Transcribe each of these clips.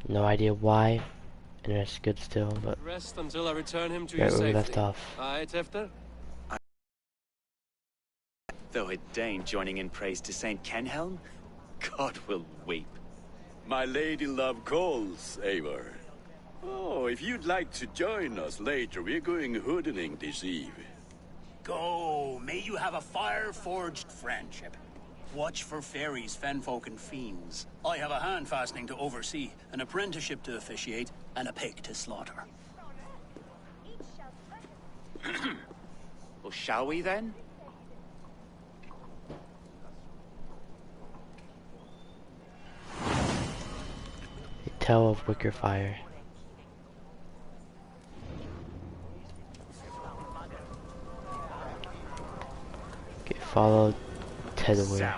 No idea why. Internet's good still, but Rest until I return him to you right where we safely. left off. Aye, Tifter? Though it deign joining in praise to Saint Kenhelm, God will weep. My lady love calls, Eivor. Oh, if you'd like to join us later, we're going hoodening this eve. Go, may you have a fire-forged friendship. Watch for fairies, fenfolk, and fiends. I have a hand fastening to oversee, an apprenticeship to officiate, and a pig to slaughter. Well, shall we then? A tale of wicker fire. Okay, follow Tedaway.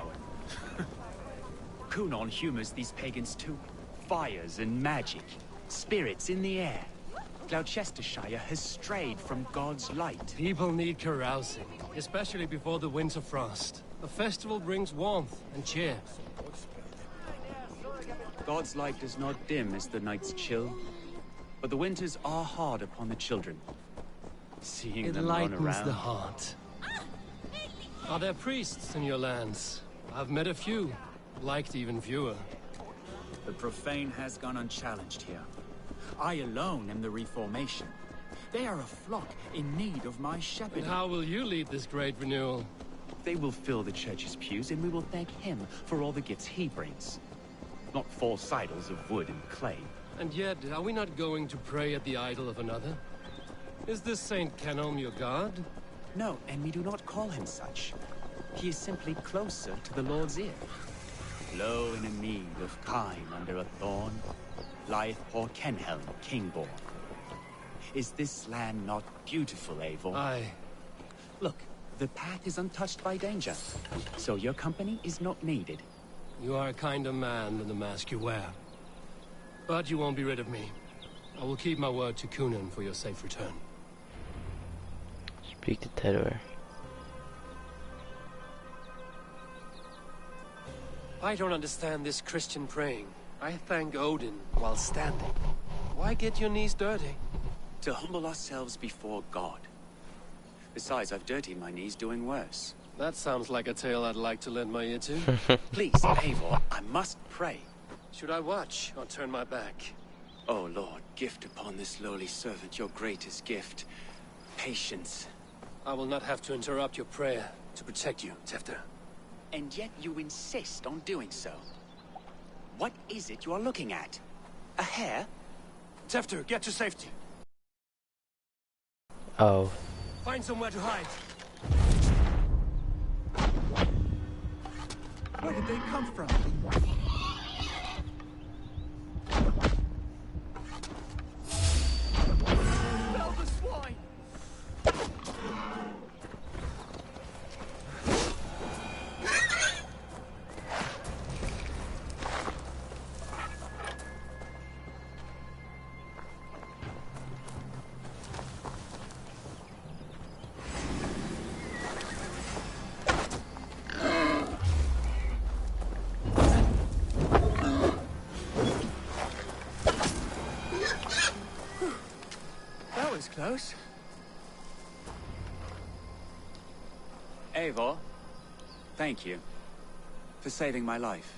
Kunon humors these pagans too. Fires and magic. Spirits in the air. Gloucestershire has strayed from God's light. People need carousing, especially before the winter frost. A festival brings warmth and cheer. God's light does not dim as the nights chill, but the winters are hard upon the children. Seeing It them run lightens around. the heart. Are there priests in your lands? I've met a few, liked even fewer. The profane has gone unchallenged here. I alone am the reformation. They are a flock in need of my And shepherding. how will you lead this great renewal? They will fill the church's pews, and we will thank him for all the gifts he brings. Not false idols of wood and clay. And yet, are we not going to pray at the idol of another? Is this Saint Kenhelm your god? No, and we do not call him such. He is simply closer to the Lord's ear. Low in a mead of kine under a thorn, lieth poor Kenhelm, king-born. Is this land not beautiful, Eivor? Aye. Look, the path is untouched by danger, so your company is not needed. You are a kinder man than the mask you wear. But you won't be rid of me. I will keep my word to Kunan for your safe return. Speak to Tedaway. I don't understand this Christian praying. I thank Odin while standing. Why get your knees dirty? To humble ourselves before God. Besides, I've dirtied my knees doing worse. That sounds like a tale I'd like to lend my ear to. Please, Eivor, I must pray. Should I watch or turn my back? Oh Lord, gift upon this lowly servant your greatest gift. Patience. I will not have to interrupt your prayer to protect you, Tefter. And yet you insist on doing so. What is it you are looking at? A hare? Tefter, get to safety. Oh. Find somewhere to hide. Where did they come from? Smell the swine! That was close. Eivor, thank you for saving my life.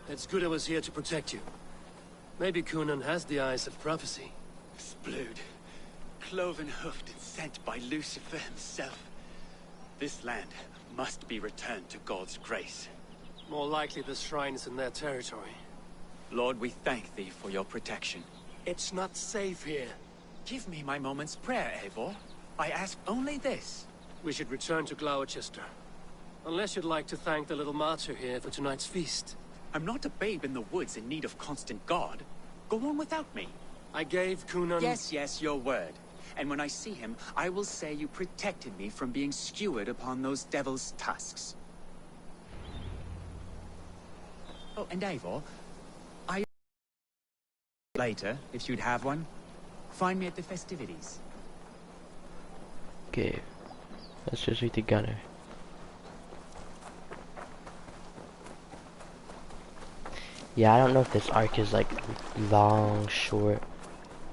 It's good I was here to protect you. Maybe Kunan has the eyes of prophecy. Splood, cloven-hoofed and sent by Lucifer himself. This land must be returned to God's grace. More likely the shrine is in their territory. Lord, we thank thee for your protection. It's not safe here. Give me my moment's prayer, Eivor. I ask only this. We should return to Gloucester. Unless you'd like to thank the little martyr here for tonight's feast. I'm not a babe in the woods in need of constant guard. Go on without me. I gave Kunan... Yes, your word. And when I see him, I will say you protected me from being skewered upon those devil's tusks. Oh, and Eivor, later, if you'd have one, find me at the festivities. Okay. Let's just read the gunner. Yeah, I don't know if this arc is like long, short.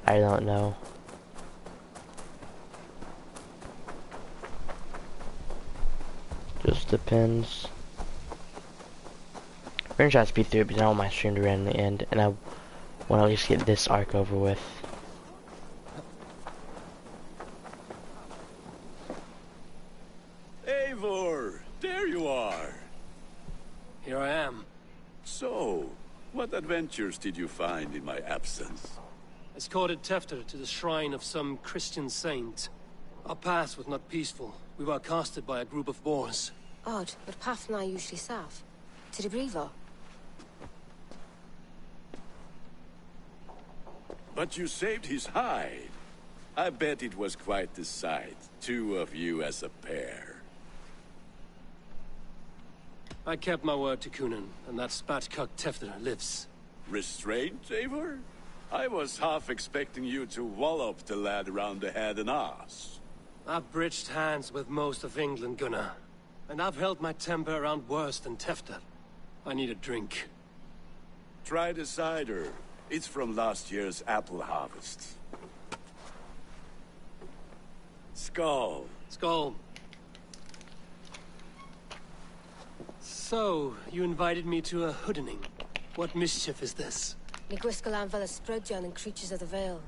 I don't know. Just depends. We're gonna try to speed through it because I don't want my stream to randomly end, and I want to at least get this arc over with. Eivor, there you are. Here I am. So, what adventures did you find in my absence? Escorted Tefter to the shrine of some Christian saint. Our path was not peaceful. We were accosted by a group of boars. Odd, but path na usually south. To the Brevo. But you saved his hide. I bet it was quite the sight. Two of you as a pair. I kept my word to Kunan, and that spatchcock Tefter lives. Restraint, Eivor? I was half expecting you to wallop the lad around the head and ass. I've bridged hands with most of England, Gunnar. And I've held my temper around worse than Tefter. I need a drink. Try the cider. It's from last year's apple harvest. Skull. Skull. So, you invited me to a hoodening. What mischief is this? Ni Griscoll and Vela Sprudjan and Creatures of the Vale.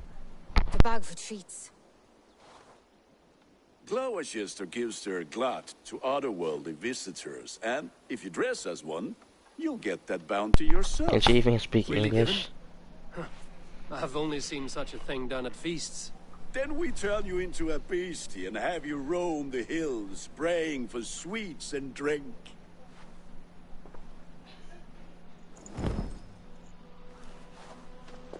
The bag for treats. Gloucester gives their glut to otherworldly visitors, and if you dress as one, you'll get that bounty yourself. Can she even speak Really English? I've only seen such a thing done at feasts. Then we turn you into a beastie and have you roam the hills, praying for sweets and drink.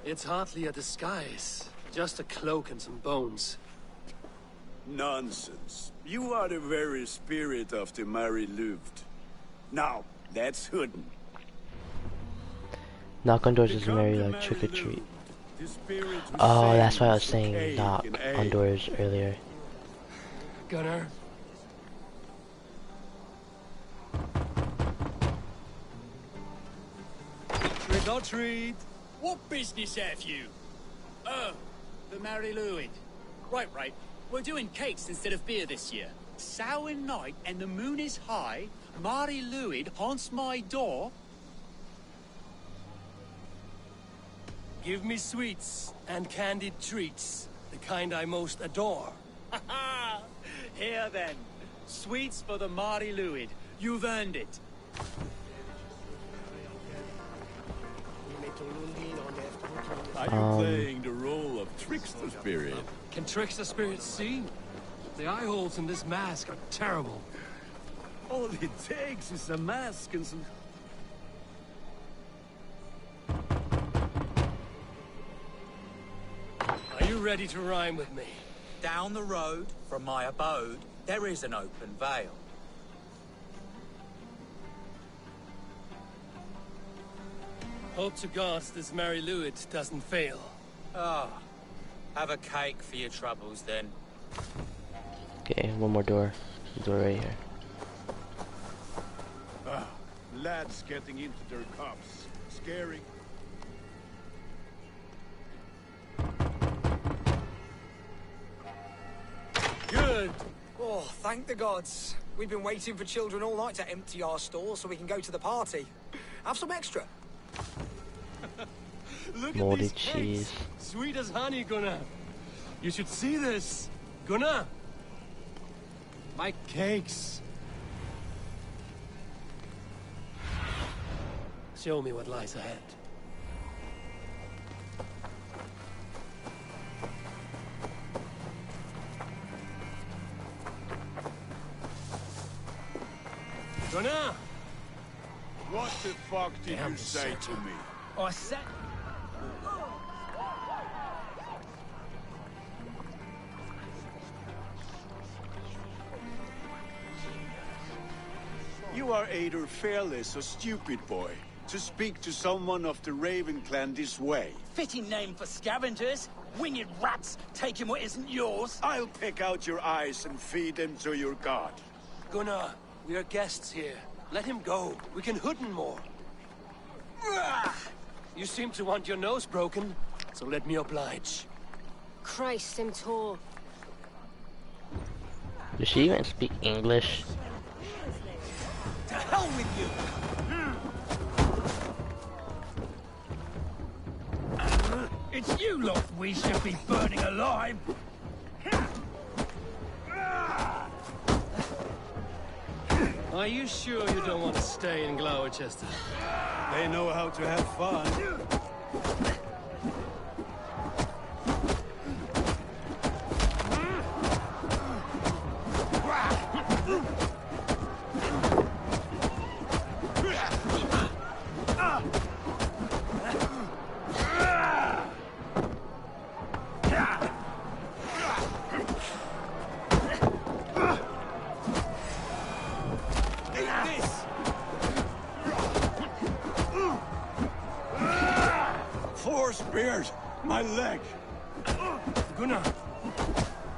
It's hardly a disguise. Just a cloak and some bones. Nonsense. You are the very spirit of the Mary Louved. Now, that's hooden. Knock on doors is very like trick or treat. Oh, that's why I was saying knock on doors earlier. Gunnar. Trick or treat. What business have you? Oh, the Mary Louid. Right. We're doing cakes instead of beer this year. Samhain night and the moon is high. Mary Louid haunts my door. Give me sweets and candied treats. The kind I most adore. Ha ha! Here then. Sweets for the Mary Louid. You've earned it. Are you playing the role of trickster spirit? Can trickster spirits see? The eye holes in this mask are terrible. All it takes is a mask and some... Are you ready to rhyme with me? Down the road from my abode, there is an open vale. Hope to God this Mary Louid doesn't fail. Ah, have a cake for your troubles then. Okay, one more door. Door right here. Lads getting into their cups. Scary. Good. Oh, thank the gods. We've been waiting for children all night to empty our stores so we can go to the party. Have some extra. Look Moldy at these cheese. cakes. Sweet as honey, Gunnar. You should see this. Gunnar. My cakes. Show me what lies ahead. Gunnar! What the fuck did Damn you say to me? I said... You are either fearless or stupid, boy, to speak to someone of the Raven clan this way. Fitting name for scavengers. Winged rats taking what isn't yours. I'll pick out your eyes and feed them to your god. Gunnar, we are guests here. Let him go. We can hoodin more. You seem to want your nose broken, so let me oblige. Christ, him tall. Does she even speak English? To hell with you! It's you lot we should be burning alive! Are you sure you don't want to stay in Gloucester? They know how to have fun. Four spears! My leg! Gunnar!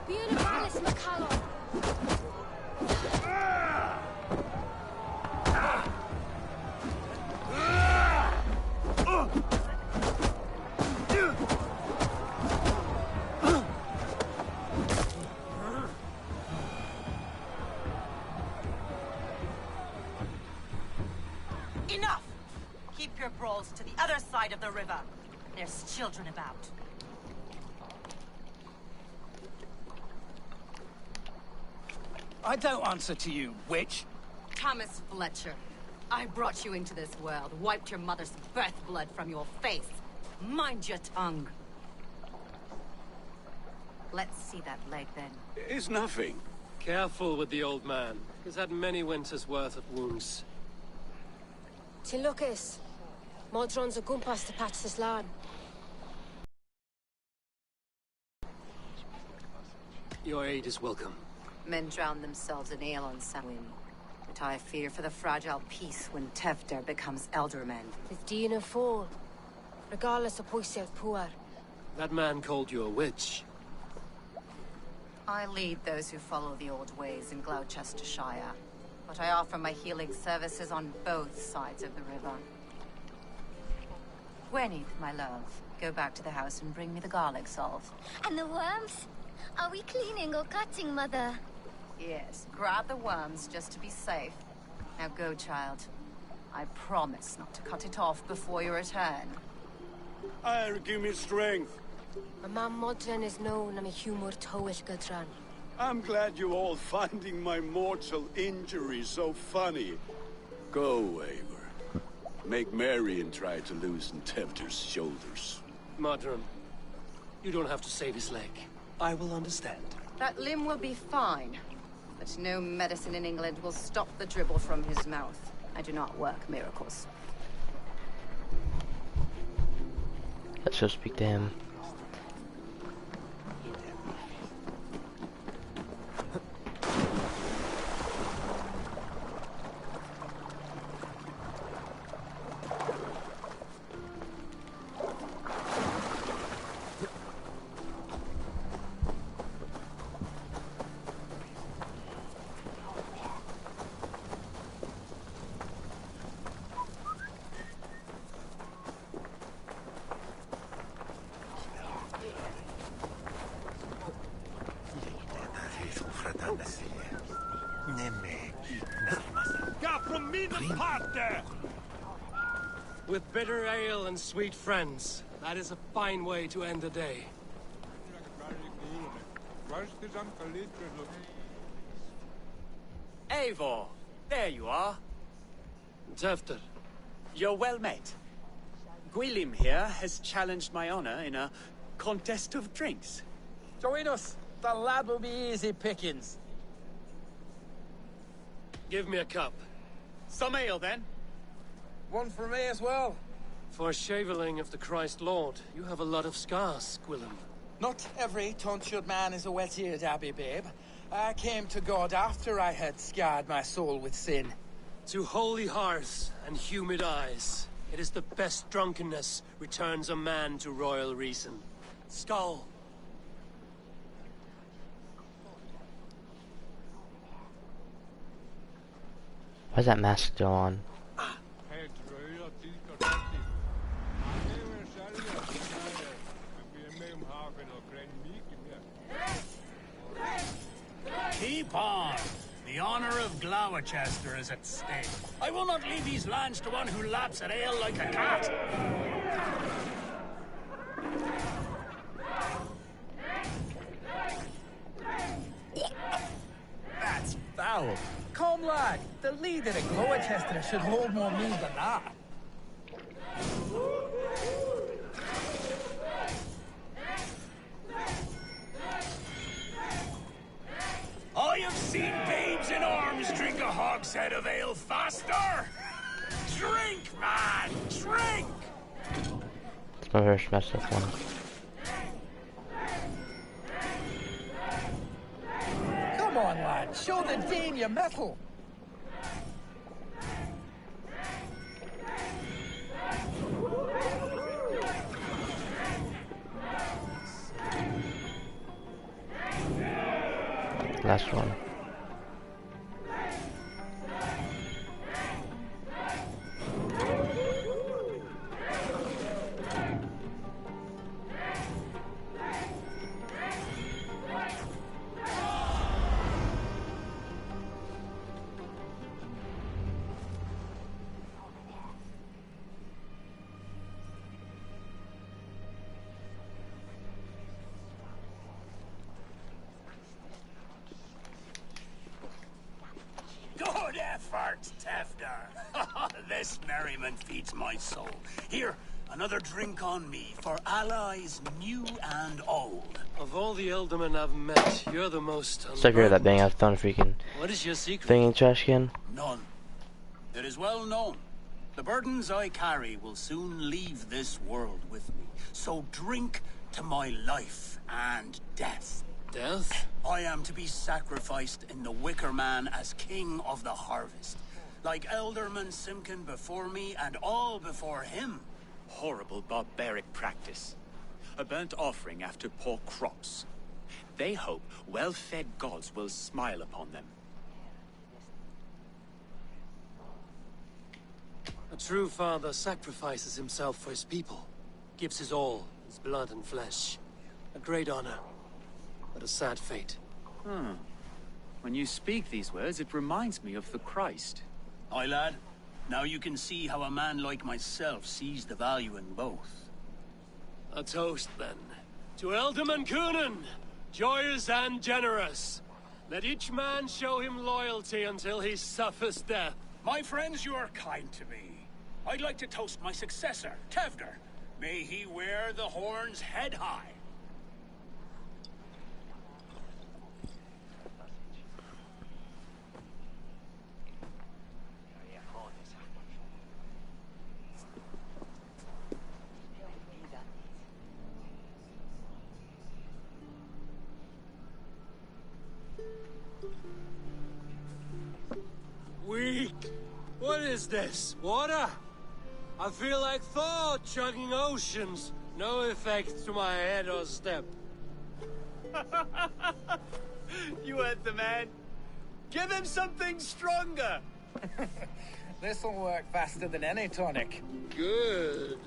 Be in a palace, McCallum. Enough! Keep your brawls to the other side of the river. There's children about. I don't answer to you, witch. Thomas Fletcher, I brought you into this world, wiped your mother's birth blood from your face. Mind your tongue. Let's see that leg, then. It's nothing. Careful with the old man. He's had many winters' worth of wounds. Till Lucas. Modron's a gumpas to patch this lad. Your aid is welcome. Men drown themselves in ale on Samhain. But I fear for the fragile peace when Tevder becomes elderman. With Dean and fall. Regardless of Poisel Puar. That man called you a witch. I lead those who follow the old ways in Gloucestershire. But I offer my healing services on both sides of the river. Gwyneth, my love, go back to the house and bring me the garlic salt. And the worms? Are we cleaning or cutting, Mother? Yes, grab the worms just to be safe. Now go, child. I promise not to cut it off before you return. Give me strength. A man Modron is known and a humor towish Gudran. I'm glad you're all finding my mortal injury so funny. Go, Eivor. Make merry and try to loosen Tevder's shoulders. Modron, you don't have to save his leg. I will understand. That limb will be fine. But no medicine in England will stop the dribble from his mouth. I do not work miracles. Let's go speak to him. With bitter ale and sweet friends, that is a fine way to end the day. Eivor, there you are. Tevder, You're well met. Gwilym here has challenged my honor in a contest of drinks. Join us. The lad will be easy pickings. give me a cup. Some ale, then. One for me as well. For shaveling of the Christ Lord, you have a lot of scars, Gwilym. Not every tonsured man is a wet-eared abbey, babe. I came to God after I had scarred my soul with sin. To holy hearths and humid eyes, it is the best drunkenness returns a man to royal reason. Skull. Why's that mask still on? Keep on. The honor of Gloucester is at stake. I will not leave these lands to one who laps at ale like a cat. That's foul. Come, lad. The leader of Gloucester should hold more mood than that. I have seen babes in arms drink a hogshead of ale faster. Drink, man, drink! It's my first match this one. Come on, lad. Show the Dane your mettle. Last one. Good effort, Tefder. This merriment feeds my soul. Here, another drink on me for allies new and old. Of all the Eldermen I've met, you're the most So if you heard that bang, I've thrown a freaking What is your secret? thing in the trash can. None. It is well known. The burdens I carry will soon leave this world with me. So drink to my life and death. Death? I am to be sacrificed in the Wicker Man as king of the harvest. Like Elderman Simkin before me and all before him. Horrible barbaric practice. A burnt offering after poor crops. They hope well-fed gods will smile upon them. A true father sacrifices himself for his people. Gives his all, his blood and flesh. A great honor. But a sad fate. When you speak these words, it reminds me of the Christ. Aye, lad. Now you can see how a man like myself sees the value in both. A toast, then. To Elderman Coonan, joyous and generous. Let each man show him loyalty until he suffers death. My friends, you are kind to me. I'd like to toast my successor, Tevder. May he wear the horns head high. Weak. What is this? Water? I feel like Thor chugging oceans. No effect to my head or step. You heard the man. Give him something stronger. This'll work faster than any tonic. Good.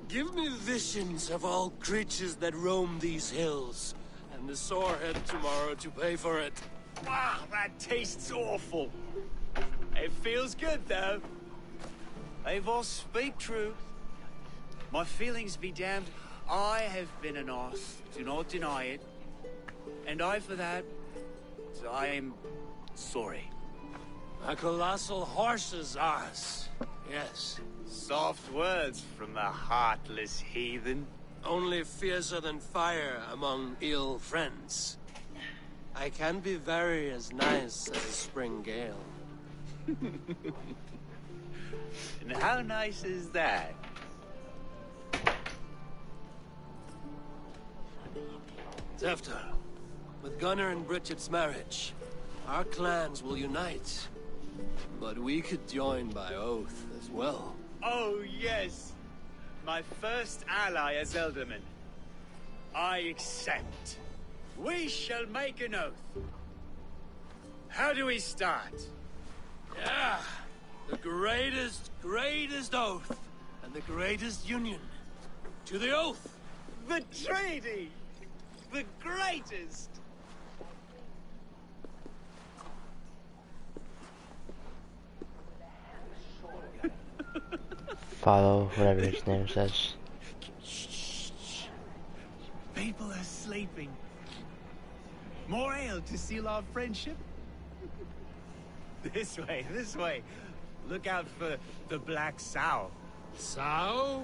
Give me visions of all creatures that roam these hills, and the sorehead tomorrow to pay for it. Wow, that tastes awful. It feels good, though. Eivor, speak truth. My feelings be damned. I have been an arse. Do not deny it. And I, for that, I am sorry. A colossal horse's arse. Yes. Soft words from the heartless heathen. Only fiercer than fire among ill friends. I can be very as nice as a spring gale. And how nice is that? Tefter, with Gunnar and Bridget's marriage, our clans will unite. But we could join by oath as well. Oh, yes. My first ally as Elderman. I accept. We shall make an oath. How do we start? Yeah, the greatest oath, and the greatest union. To the oath! The treaty! The greatest! Follow whatever his name says. Shh. People are sleeping. More ale to seal our friendship? This way, this way. Look out for the black sow. Sow?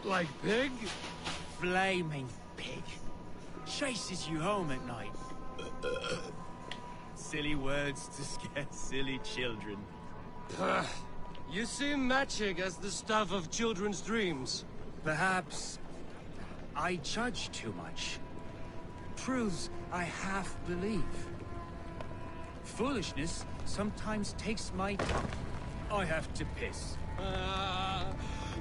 Like pig? Flaming pig. Chases you home at night. Silly words to scare silly children. You seem magic as the stuff of children's dreams. Perhaps I judge too much. Truths I half believe. Foolishness sometimes takes my... I have to piss.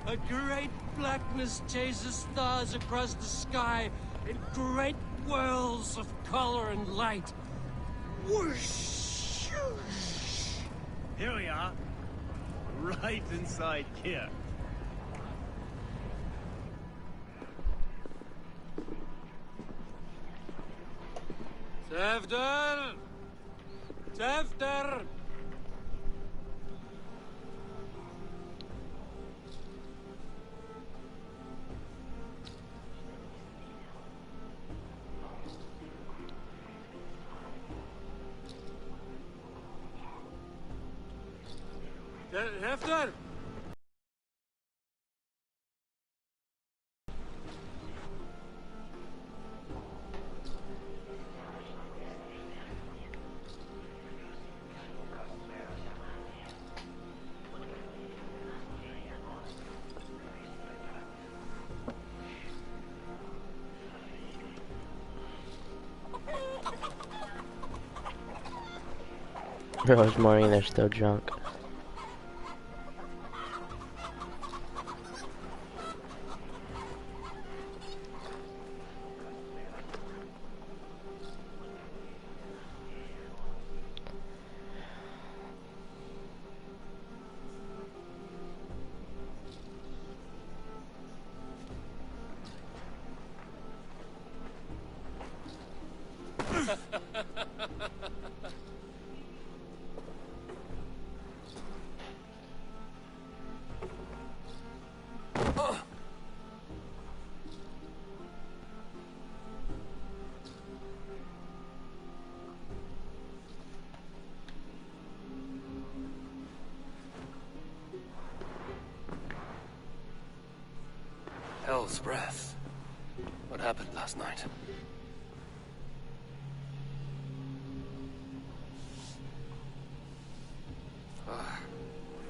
A great blackness chases stars across the sky in great whirls of color and light. Whoosh! Here we are. Right inside here. Tevder! Tevder! Hefter! Bro, it's morning, they're still drunk. Hell's breath. What happened last night?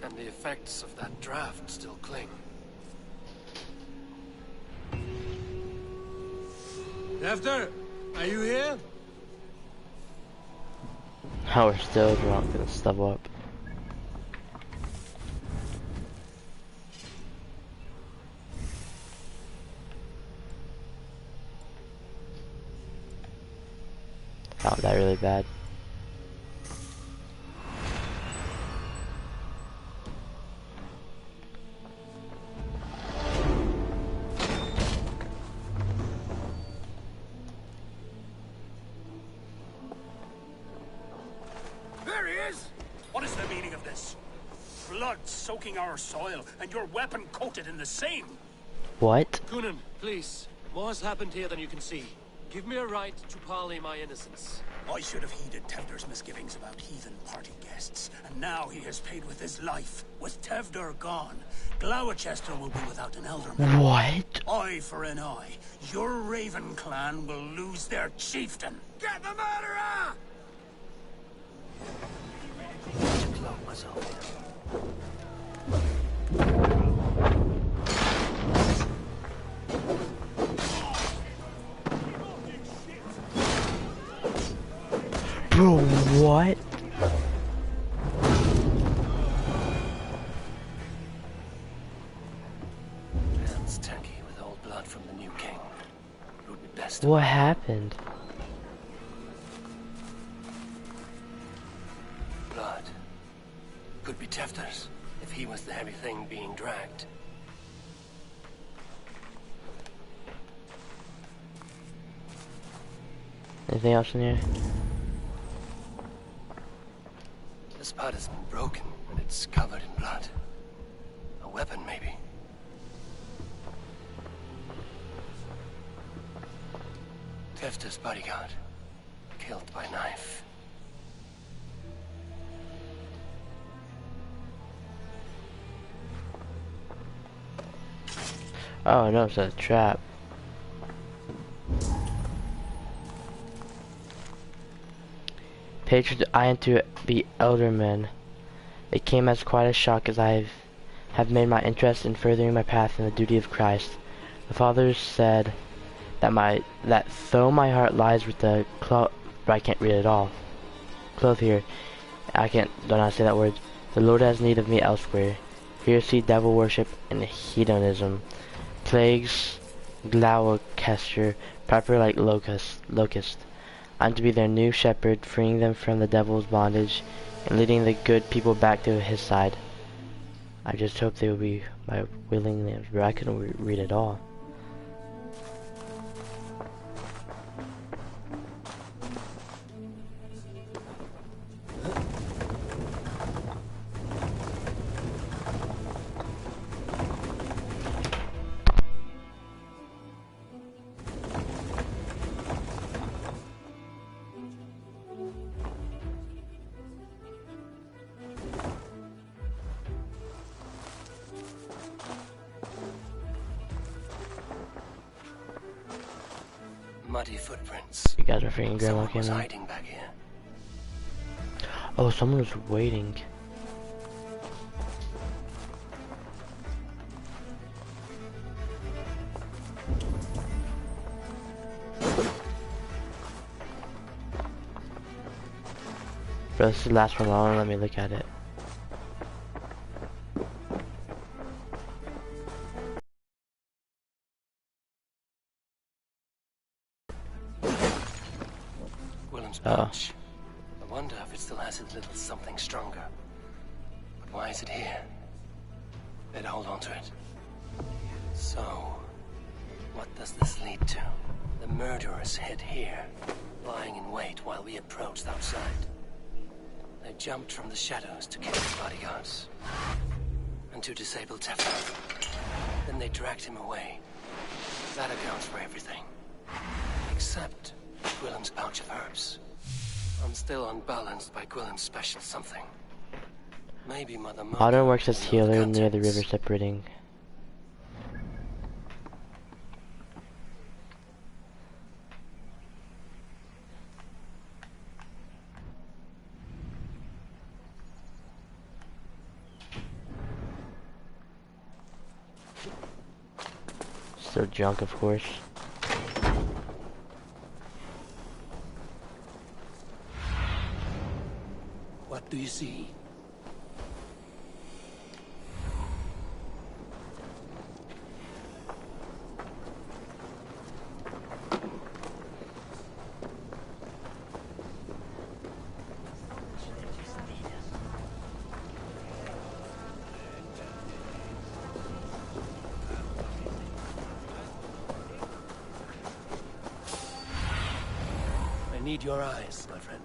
And the effects of that draft still cling. Hefter, are you here? How we're still drunk and stuff up. Found that really bad. There he is! What is the meaning of this? Blood soaking our soil, and your weapon coated in the same. What? Kunan, please. More has happened here than you can see. Give me a right to parley my innocence. I should have heeded Tevder's misgivings about heathen party guests, and now he has paid with his life. With Tevder gone, Gloucester will be without an elderman. What? Eye for an eye. Your Raven clan will lose their chieftain. Get the murderer! Cloak myself. Bro, what? Hands tacky with old blood from the new king. It would be best. What happened? Blood. Could be Tefter's, if he was the heavy thing being dragged. Anything else in here? This part has been broken, and it's covered in blood. A weapon, maybe. Tefta's bodyguard. Killed by knife. Oh no, it's a trap. Pictured I am to be elderman. It came as quite a shock as I have made my interest in furthering my path in the duty of Christ. The fathers said that though my heart lies with the cloth, but I can't read it all. Cloth here. Don't know how to say that word. The Lord has need of me elsewhere. Here see devil worship and hedonism. Plagues, Glaucester, proper like locust. I'm to be their new shepherd, freeing them from the devil's bondage, and leading the good people back to his side. I just hope they will be my willingness, but I couldn't read it all. Muddy footprints. You guys are freaking grandma Someone was came in. hiding back here. Oh, someone was waiting. Bro, this is the last one on. Let me look at it. Pouch. I wonder if it still has a little something stronger. But why is it here? Better hold on to it. So, what does this lead to? The murderers hid here, lying in wait while we approached outside. They jumped from the shadows to kill the bodyguards. And to disable Tefta. Then they dragged him away. That accounts for everything. Except Gwillem's pouch of herbs. I'm still unbalanced by Gwillem's special something. Maybe Mother Modern works as healer near the river separating. Still junk, of course. What do you see? I need your eyes, my friend.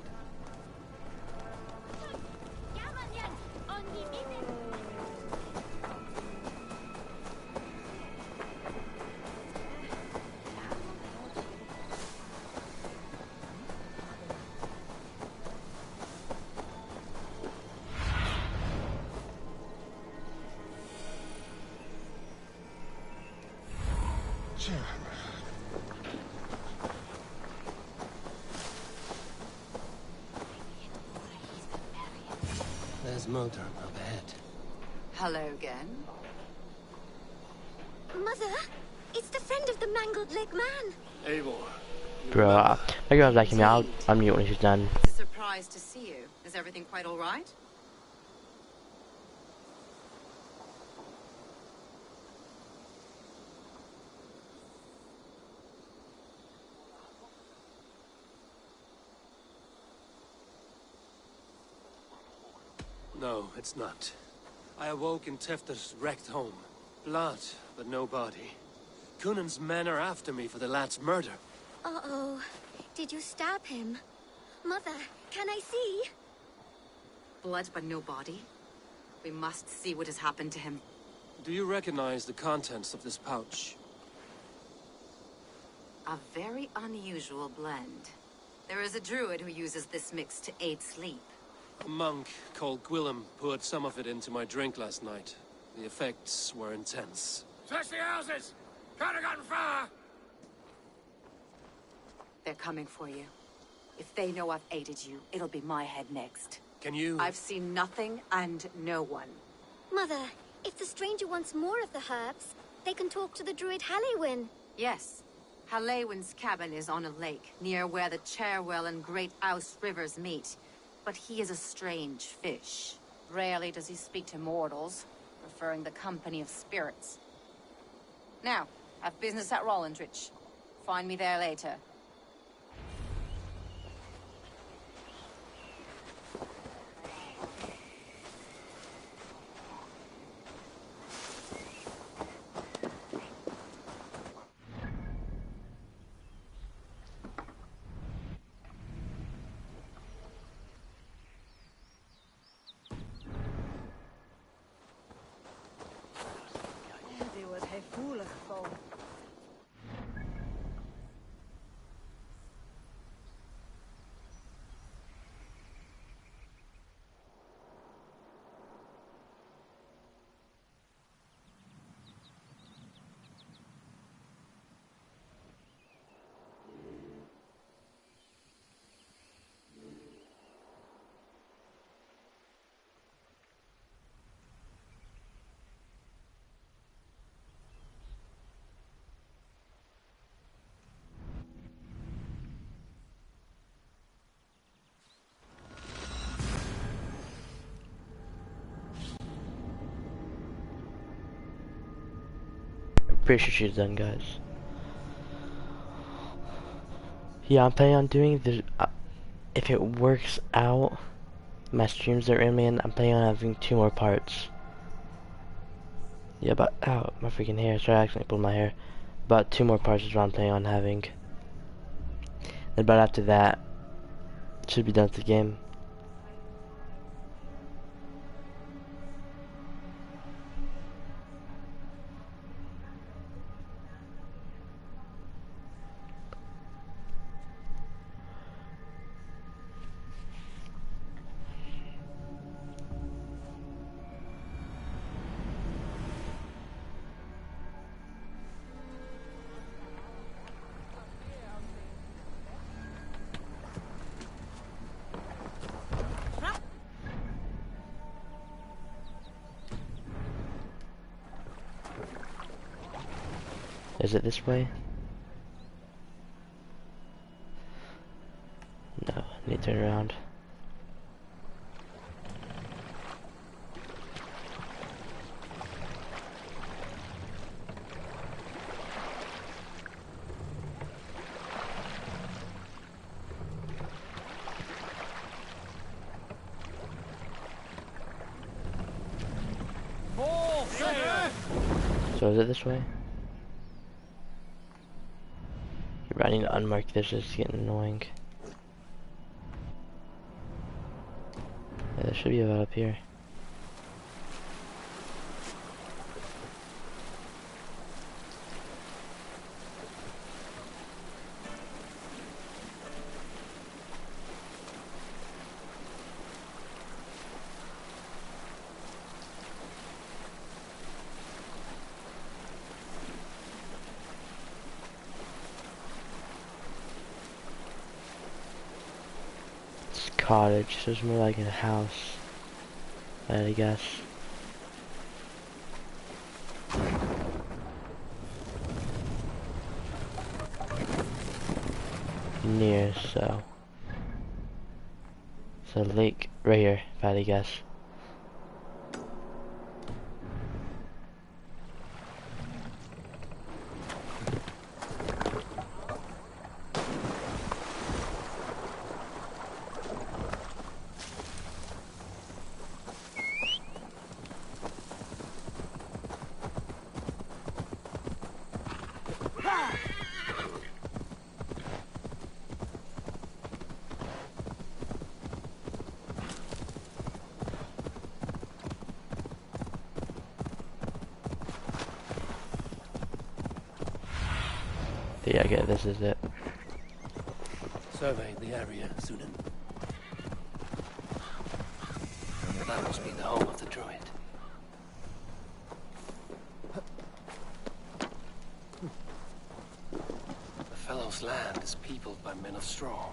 There's Mulder up ahead. Hello again. Mother, it's the friend of the mangled leg man. Eivor. Bro, my girl's liking me. I'll unmute when she's done. It's a surprise to see you. Is everything quite all right? No, it's not. I awoke in Tefta's wrecked home. Blood, but no body. Cunan's men are after me for the lad's murder. Uh-oh. Did you stab him? Mother, can I see? Blood but no body? We must see what has happened to him. Do you recognize the contents of this pouch? A very unusual blend. There is a druid who uses this mix to aid sleep. A monk called Gwillem poured some of it into my drink last night. The effects were intense. Search the houses! Could have gotten far! They're coming for you. If they know I've aided you, it'll be my head next. Can you... I've seen nothing and no one. Mother, if the stranger wants more of the herbs, they can talk to the druid Halewyn. Yes. Halewyn's cabin is on a lake, near where the Cherwell and Great Ouse rivers meet. But he is a strange fish. Rarely does he speak to mortals, preferring the company of spirits. Now, I've business at Rollindrich. Find me there later. Pretty sure she's done, guys. Yeah, I'm planning on doing the... if it works out, my streams are in, man, I'm planning on having 2 more parts. Yeah, but... ow, my freaking hair. Sorry, I accidentally pulled my hair. About 2 more parts is what I'm planning on having. And about after that, should be done with the game. Is it this way? No, I need to turn around. So is it this way? I need to unmark this, it's getting annoying. Yeah, there should be about up here. Cottage, so it's more like a house, I guess. Near, so it's a lake right here, if I had to guess. Yeah, okay, this is it. Surveyed the area, Sunan. That must be the home of the druid. The fellow's land is peopled by men of straw.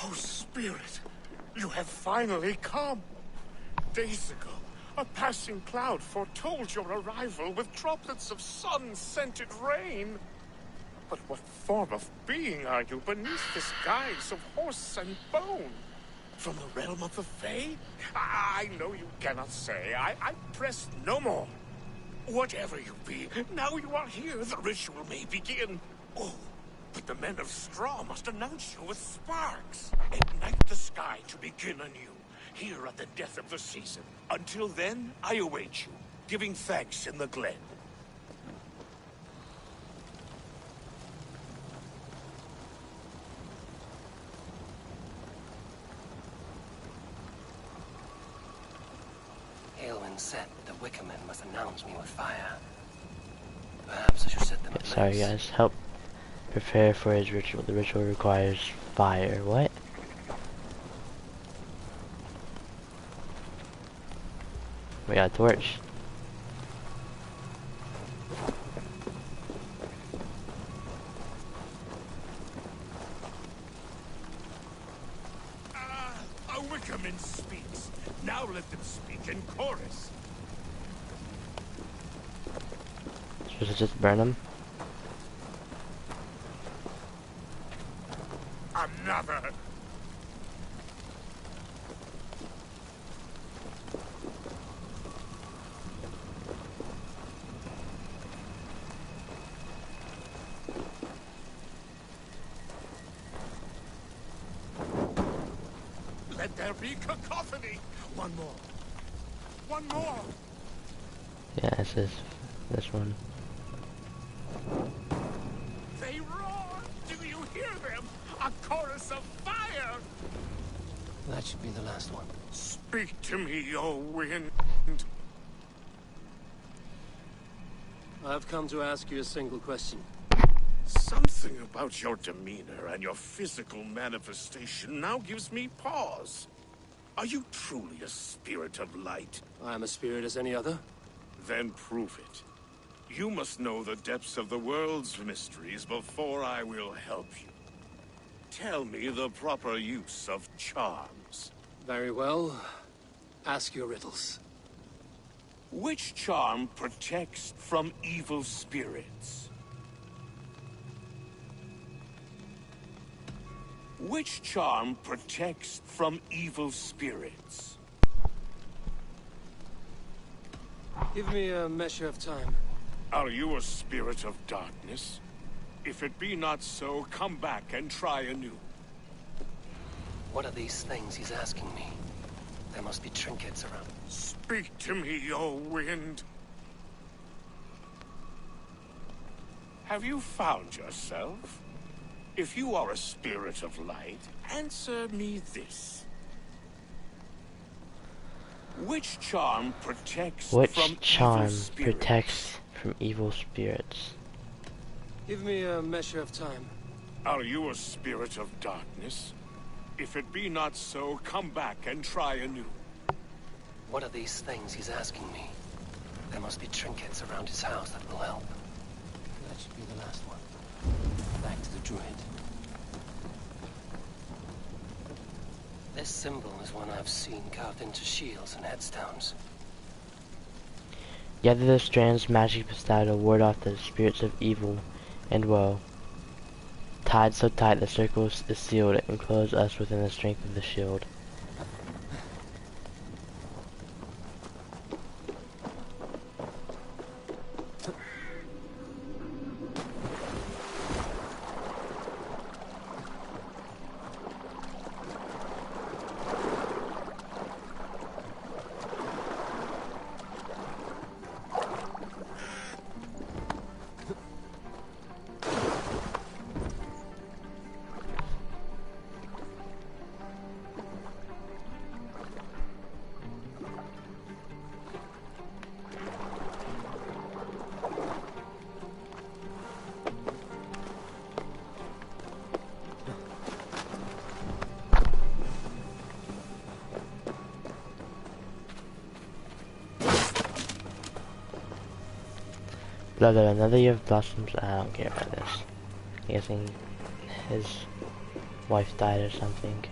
Oh, Spirit, you have finally come. Days ago, a passing cloud foretold your arrival with droplets of sun-scented rain. But what form of being are you beneath this guise of horse and bone? From the realm of the Fae? I know you cannot say. I press no more. Whatever you be, now you are here, the ritual may begin. Oh, but the men of straw must announce you with sparks. Ignite the sky to begin anew, here at the death of the season. Until then, I await you, giving thanks in the glen. Aelwyn said the Wickermen must announce me with fire. Perhaps I should set them ablaze. Sorry guys, help prepare for his ritual. The ritual requires fire. What? We got a torch. A Wickerman speaks. Now let them speak in chorus. Supposed to just burn him? Another. Let there be cacophony. One more. One more. Yeah, this is this one. They roar. Do you hear them? A chorus of fire. That should be the last one. Speak to me, O wind. I've come to ask you a single question. Something about your demeanor and your physical manifestation now gives me pause. Are you truly a spirit of light? I am a spirit as any other. Then prove it. You must know the depths of the world's mysteries before I will help you. Tell me the proper use of charms. Very well. Ask your riddles. Which charm protects from evil spirits? Which charm protects from evil spirits? Give me a measure of time. Are you a spirit of darkness? If it be not so, come back and try anew. What are these things he's asking me? There must be trinkets around. Speak to me, O wind. Have you found yourself? If you are a spirit of light, answer me this. Which charm protects from evil spirits? Protects from evil spirits? Give me a measure of time. Are you a spirit of darkness? If it be not so, come back and try anew. What are these things he's asking me? There must be trinkets around his house that will help. That should be the last one. Back to the druid. This symbol is one I've seen carved into shields and headstones. Gather the strands magic bestowed to ward off the spirits of evil and woe. Tied so tight the circle is sealed and close us within the strength of the shield. Another year of blossoms. I don't care about this. I'm guessing his wife died or something.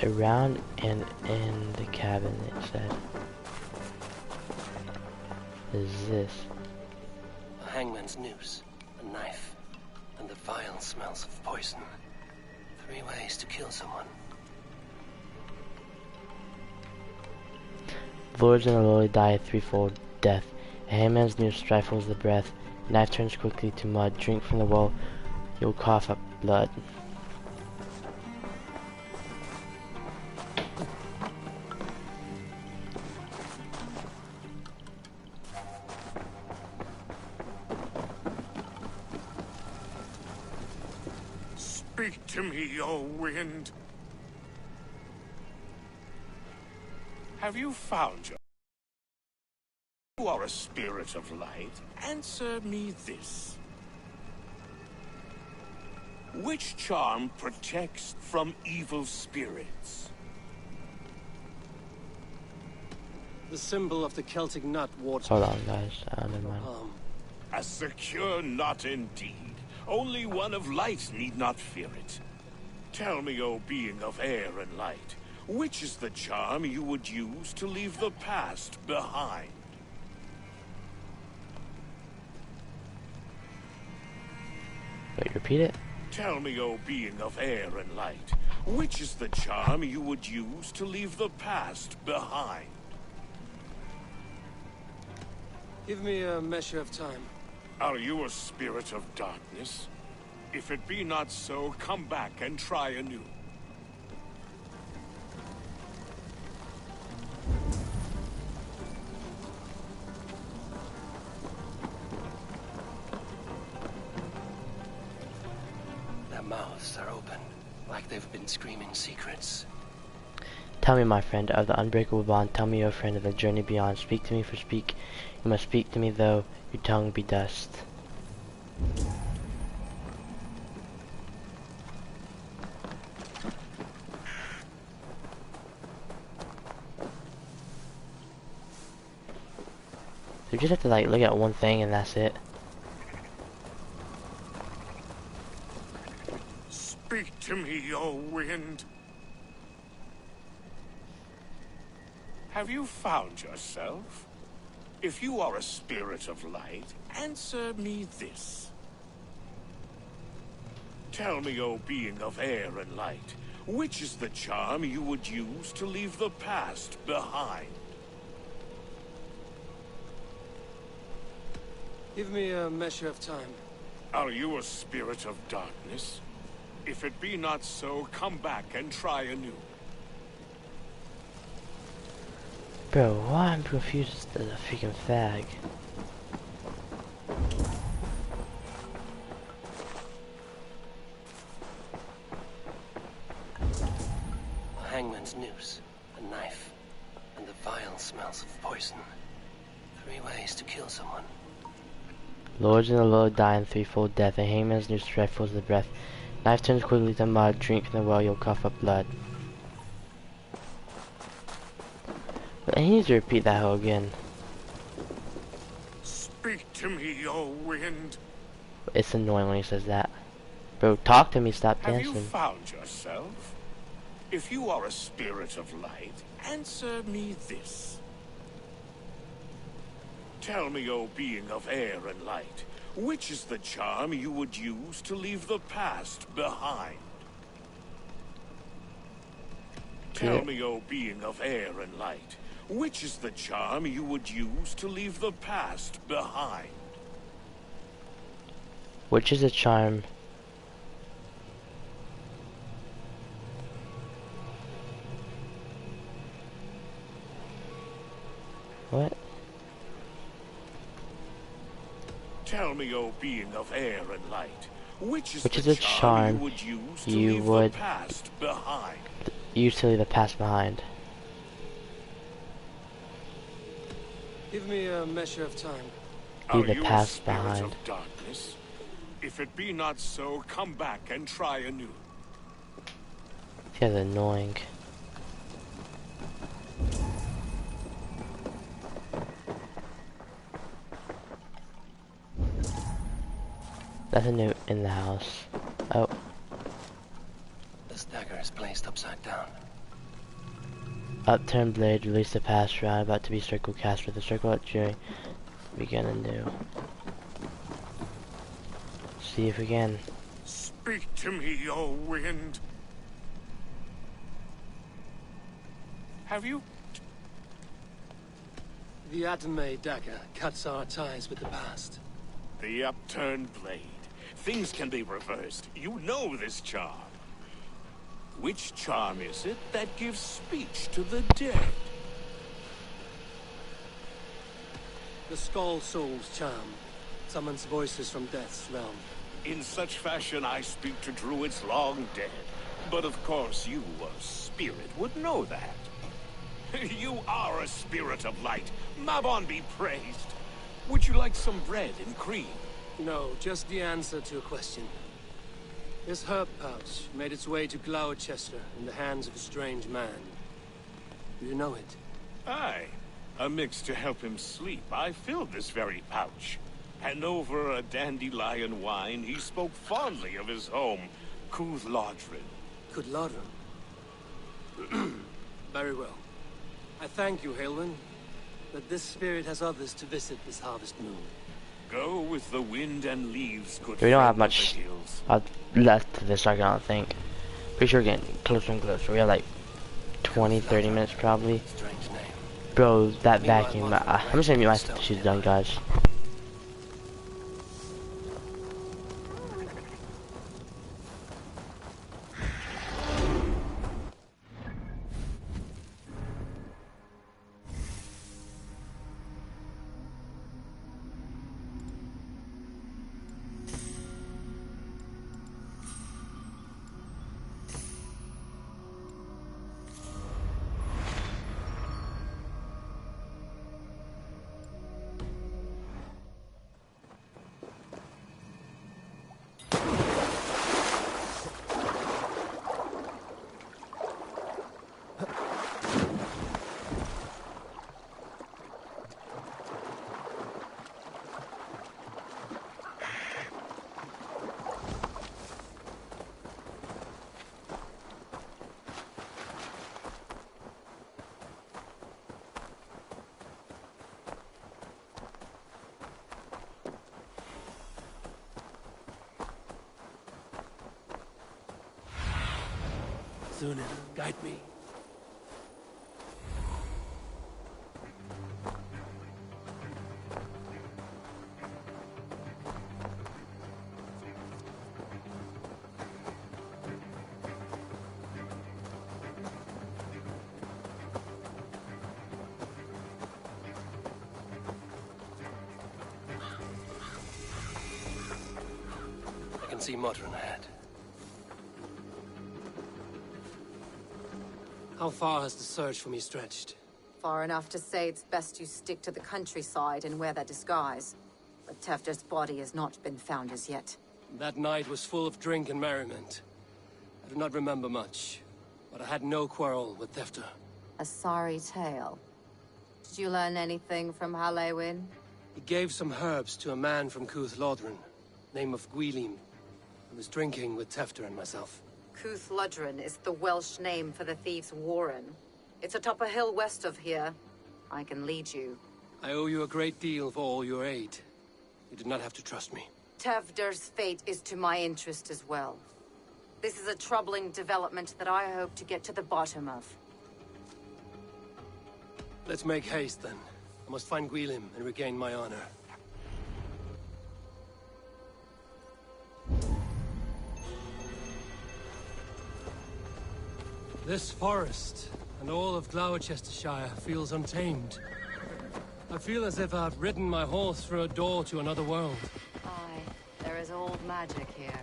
Around and in the cabin, it said. What is this? A hangman's noose, a knife, and the vile smells of poison. 3 ways to kill someone. Lords and the lowly die a threefold death. A hangman's noose stifles the breath. Knife turns quickly to mud. Drink from the well, you'll cough up blood. Speak to me, O wind. Have you found your... You are a spirit of light. Answer me this. Which charm protects from evil spirits? The symbol of the Celtic nut ward. Hold on, guys. Never mind. A secure knot indeed. Only one of light need not fear it. Tell me, O being of air and light, which is the charm you would use to leave the past behind? Wait, repeat it? Tell me, O being of air and light, which is the charm you would use to leave the past behind? Give me a measure of time. Are you a spirit of darkness? If it be not so, come back and try anew. Their mouths are open, like they've been screaming secrets. Tell me, my friend, of the unbreakable bond. Tell me, O friend, of the journey beyond. Speak to me, for speak. You must speak to me, though your tongue be dust. You just have to like look at one thing and that's it. Speak to me, O wind. Have you found yourself? If you are a spirit of light, answer me this. Tell me, O being of air and light, which is the charm you would use to leave the past behind? Give me a measure of time. Are you a spirit of darkness? If it be not so, come back and try anew. Bro, why I'm confused as a freaking fag. A hangman's noose, a knife, and the vile smells of poison. 3 ways to kill someone. Lords in the low die in threefold death. A hangman's noose stifles the breath. Knife turns quickly to mud. Drink from the well, you'll cough up blood. But he needs to repeat that whole again. Speak to me, O wind. It's annoying when he says that. Bro, talk to me, stop dancing. Have you found yourself? If you are a spirit of light, answer me this. Tell me, O being of air and light, which is the charm you would use to leave the past behind? Tell me, O being of air and light, which is the charm you would use to leave the past behind? Which is a charm? What? Tell me, O being of air and light, which is a charm you would use to you leave would the past behind? Use to leave the past behind. Give me a measure of time. Leave the Are you past a spirit behind. of darkness? If it be not so, come back and try anew. This guy's annoying. Nothing new in the house. Oh. This dagger is placed upside down. Upturned blade, release the past round, about to be circle cast with the circle at during. Begin anew. See if we can. Speak to me, O wind. Have you? The Atomay dagger cuts our ties with the past. The upturned blade. Things can be reversed. You know this charm. Which charm is it that gives speech to the dead? The Skull Soul's charm summons voices from Death's realm. In such fashion I speak to druids long dead. But of course you, a spirit, would know that. You are a spirit of light. Mabon be praised. Would you like some bread and cream? No, just the answer to a question. This herb pouch made its way to Gloucester in the hands of a strange man. Do you know it? Aye. A mix to help him sleep. I filled this very pouch. And over a dandelion wine, he spoke fondly of his home, Cooth-Lodrin. Cooth-Lodrin? Very well. I thank you, Halwyn, that this spirit has others to visit this harvest moon. Go with the wind and leaves, good We don't have friend of much the hills. left to this arc, I don't think. Pretty sure we're getting closer and closer. We have like 20-30 minutes probably. Strange name. Bro, that vacuum. I'm just gonna mute my she's done, guys. Sunan, guide me. I can see Modron ahead. How far has the search for me stretched? Far enough to say it's best you stick to the countryside and wear that disguise. But Tefter's body has not been found as yet. That night was full of drink and merriment. I do not remember much, but I had no quarrel with Tefter. A sorry tale. Did you learn anything from Halewin? He gave some herbs to a man from Cooth-Lodrin, name of Gwylim, who was drinking with Tefter and myself. Cooth-Lodrin is the Welsh name for the thieves' warren. It's atop a hill west of here. I can lead you. I owe you a great deal for all your aid. You did not have to trust me. Tevder's fate is to my interest as well. This is a troubling development that I hope to get to the bottom of. Let's make haste then. I must find Gwylim and regain my honor. This forest and all of Gloucestershire feels untamed. I feel as if I've ridden my horse through a door to another world. Aye, there is old magic here.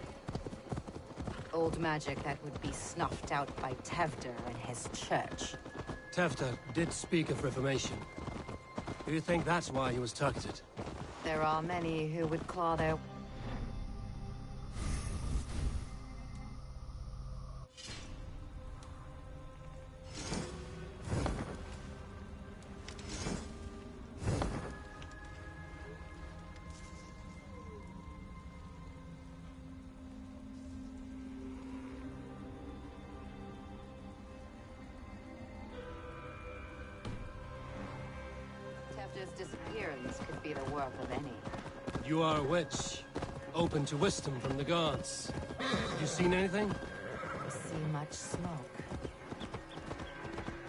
Old magic that would be snuffed out by Tevder and his church. Tefter did speak of reformation. Do you think that's why he was targeted? There are many who would claw their... master's disappearance could be the work of any. You are a witch, open to wisdom from the gods. Have you seen anything? See much smoke.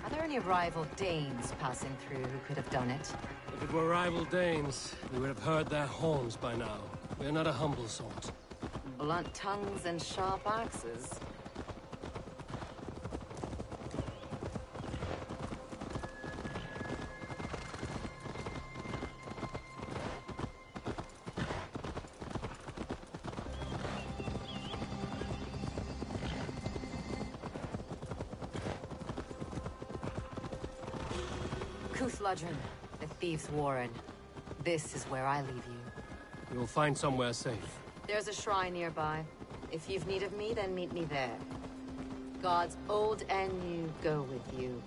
Are there any rival Danes passing through who could have done it? If it were rival Danes, we would have heard their horns by now. We are not a humble sort. Blunt tongues and sharp axes. Kuthludren, the Thieves' Warren. This is where I leave you. You'll find somewhere safe. There's a shrine nearby. If you've need of me, then meet me there. Gods old and new go with you.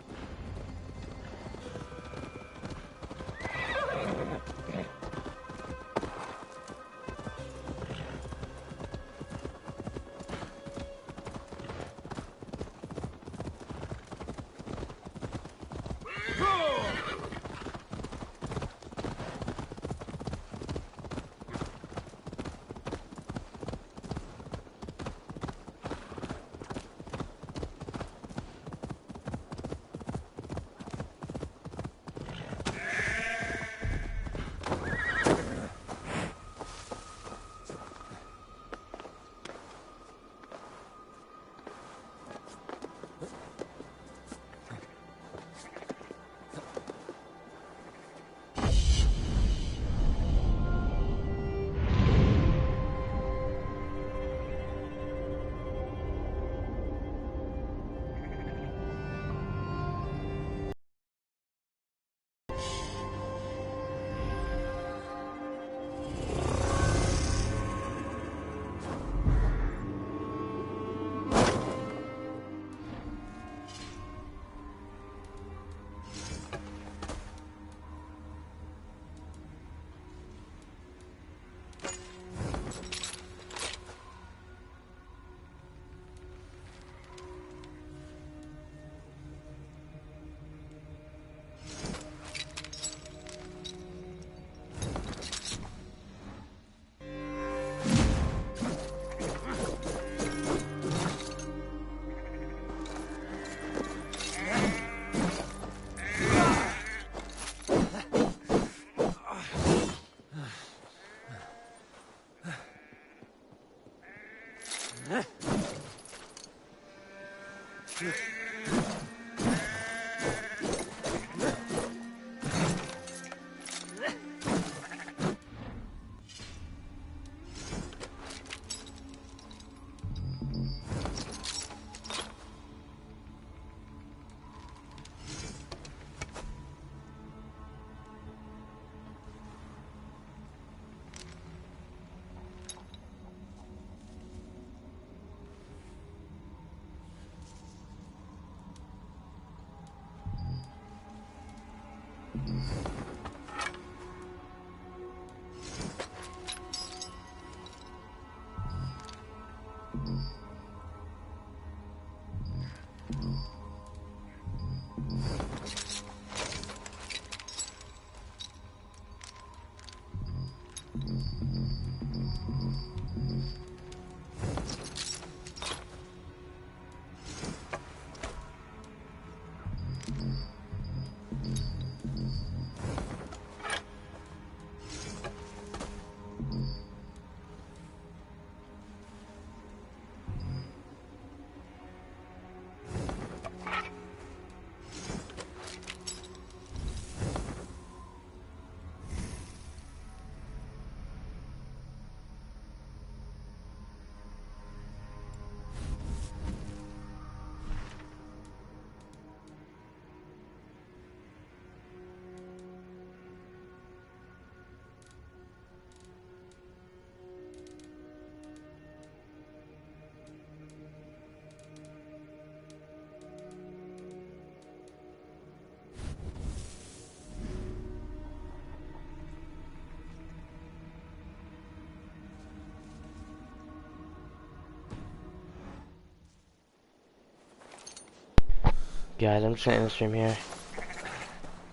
Guys, I'm just gonna end the stream here.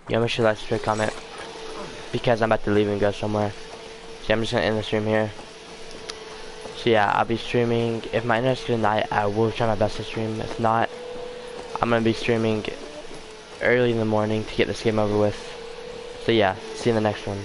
Yo, make sure to like, subscribe, comment. because I'm about to leave and go somewhere. So I'm just gonna end the stream here. So yeah, I'll be streaming. If my internet's good tonight, I will try my best to stream. If not, I'm gonna be streaming early in the morning to get this game over with. So yeah, see you in the next one.